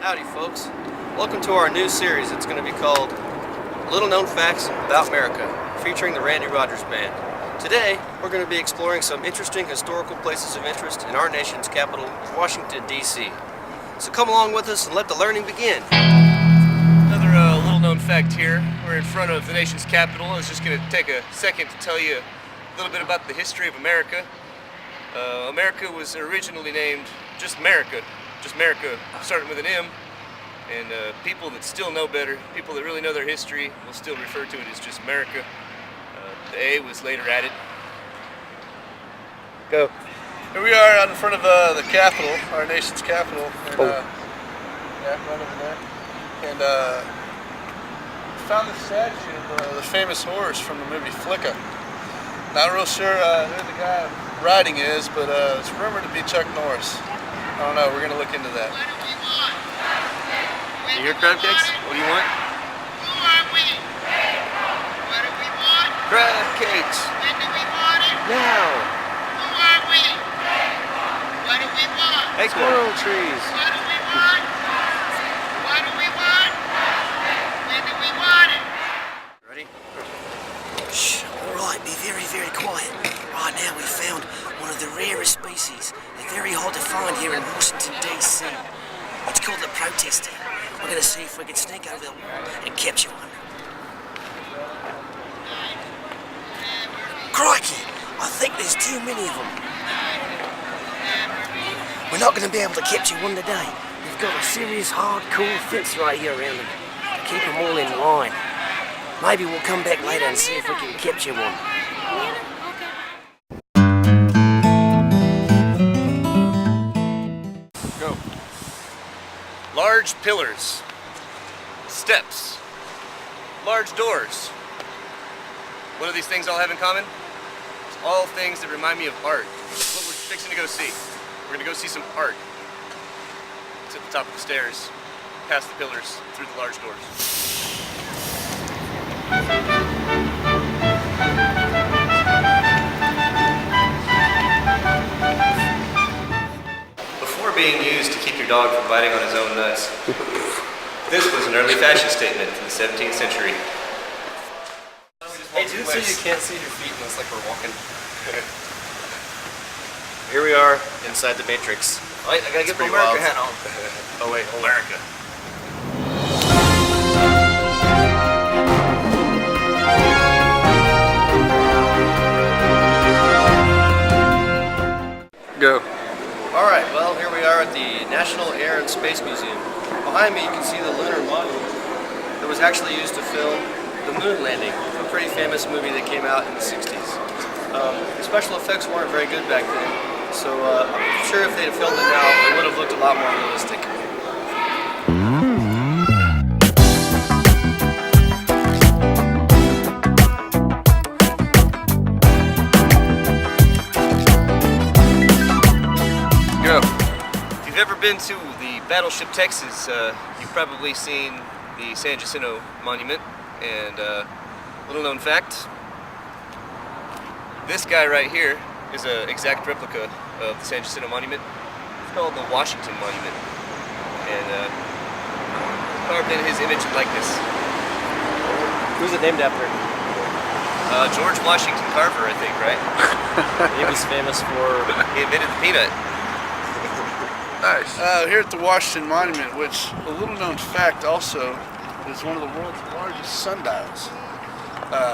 Howdy folks, welcome to our new series. It's going to be called Little Known Facts About Merica, featuring the Randy Rogers Band. Today, we're going to be exploring some interesting historical places of interest in our nation's capital, Washington, D.C. So come along with us and let the learning begin. Another little known fact here. We're in front of the nation's capital. I was just going to take a second to tell you a little bit about the history of America. America was originally named just Merica. Just Merica, starting with an M, and people that still know better, people that really know their history, will still refer to it as just Merica. The A was later added. Go. Here we are out in front of the Capitol, our nation's capital. And, yeah, right over there. And found this statue of the famous horse from the movie Flicka. Not real sure who the guy riding is, but it's rumored to be Chuck Norris. I don't know, we're going to look into that. What do we want? You hear crab cakes? What do you want? Who are we? What do we want? Crab cakes! When do we want it? Now! Who are we? What do we want? Squirrel trees! What do we want? What do we want? When do we want it? Ready? Shh, alright, be very, very quiet. Right now we found one of the rarest species. They're very hard to find here in Washington, D.C. It's called the protester. We're going to see if we can sneak over the wall and capture one. Crikey! I think there's too many of them. We're not going to be able to capture one today. We've got a serious hardcore fence right here around them to keep them all in line. Maybe we'll come back later and see if we can capture one. Go. Large pillars, steps, large doors. What do these things all have in common? It's all things that remind me of art. That's what we're fixing to go see. We're gonna go see some art. It's at the top of the stairs, past the pillars, through the large doors. Before being used to keep your dog from biting on his own nuts, this was an early fashion statement from the 17th century. Hey, dude, so you can't see your feet unless like we're walking. Here we are inside the Matrix. I gotta get my Merica hat on. Oh wait, hold on. Merica. Go. Alright, well, here we are at the National Air and Space Museum. Behind me you can see the lunar module that was actually used to film the moon landing, a pretty famous movie that came out in the 60s. Special effects weren't very good back then, so I'm sure if they'd have filmed it now, it would have looked a lot more realistic. If you've ever been to the Battleship Texas, you've probably seen the San Jacinto Monument. And little known fact, this guy right here is an exact replica of the San Jacinto Monument. It's called the Washington Monument, and carved in his image and likeness. Who's it named after? George Washington Carver, I think, right? He was famous for... He invented the peanut. Nice. Here at the Washington Monument, which a little known fact also is one of the world's largest sundials.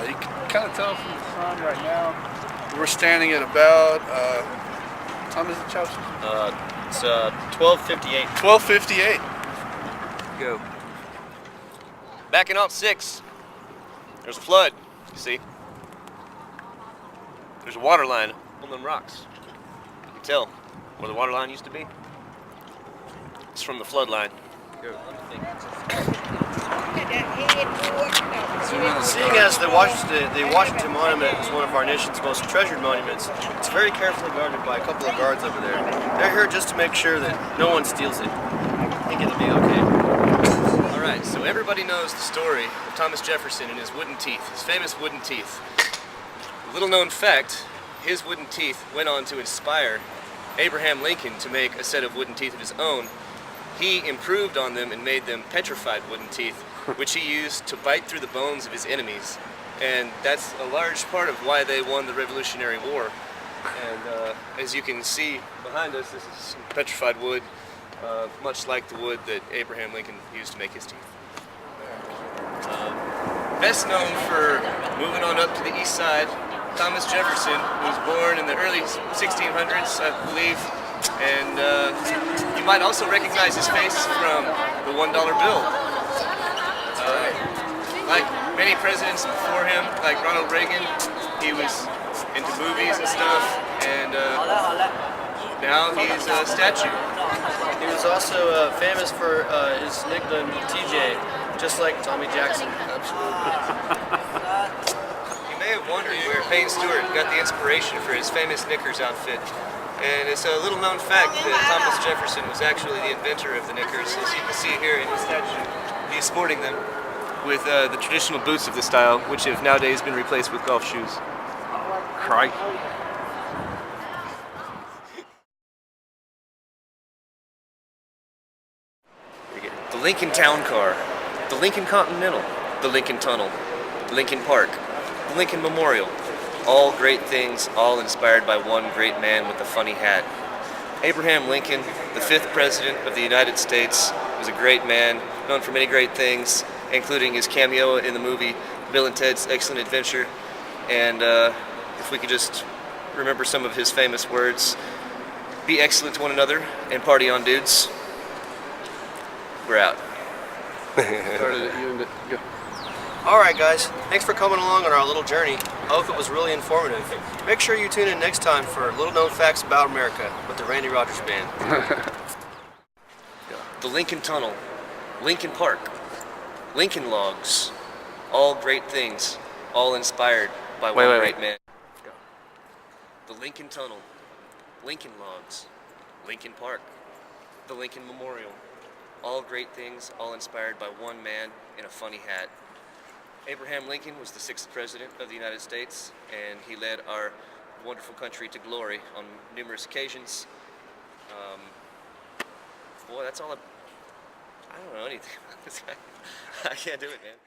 You can kind of tell from the sun right now. We're standing at about, what time is it, Chelsea? It's 12:58. 12:58. Go. Back in '06, there's a flood, you see. There's a water line on them rocks. You can tell where the water line used to be. It's from the flood line. Go. Seeing as the Washington Monument is one of our nation's most treasured monuments, it's very carefully guarded by a couple of guards over there. They're here just to make sure that no one steals it. I think it'll be okay. Alright, so everybody knows the story of Thomas Jefferson and his wooden teeth, his famous wooden teeth. Little known fact, his wooden teeth went on to inspire Abraham Lincoln to make a set of wooden teeth of his own. he improved on them and made them petrified wooden teeth, which he used to bite through the bones of his enemies. And that's a large part of why they won the Revolutionary War. And as you can see behind us, this is some petrified wood, much like the wood that Abraham Lincoln used to make his teeth. Best known for moving on up to the east side, Thomas Jefferson, who was born in the early 1600s, I believe. And you might also recognize his face from the $1 bill. Like many presidents before him, like Ronald Reagan, he was into movies and stuff, and now he's a statue. He was also famous for his nickname TJ, just like Tommy Jackson. Absolutely. You may have wondered where Payne Stewart got the inspiration for his famous knickers outfit. And it's a little known fact that Thomas Jefferson was actually the inventor of the knickers. As you can see here in his statue, he's sporting them with the traditional boots of the style, which have nowadays been replaced with golf shoes. Crikey. The Lincoln Town Car, the Lincoln Continental, the Lincoln Tunnel, Lincoln Park, the Lincoln Memorial. All great things, all inspired by one great man with a funny hat. Abraham Lincoln, the 5th President of the United States, was a great man, known for many great things, including his cameo in the movie Bill and Ted's Excellent Adventure. And if we could just remember some of his famous words, be excellent to one another and party on, dudes. We're out. Started it, you and it. Go. Alright guys, thanks for coming along on our little journey. I hope it was really informative. Make sure you tune in next time for little known facts about America with the Randy Rogers Band. The Lincoln Tunnel, Lincoln Park, Lincoln Logs, all great things, all inspired by one great man. The Lincoln Tunnel, Lincoln Logs, Lincoln Park, the Lincoln Memorial, all great things, all inspired by one man in a funny hat. Abraham Lincoln was the 6th President of the United States, and he led our wonderful country to glory on numerous occasions. Boy, that's all I don't know anything about this guy. I can't do it, man.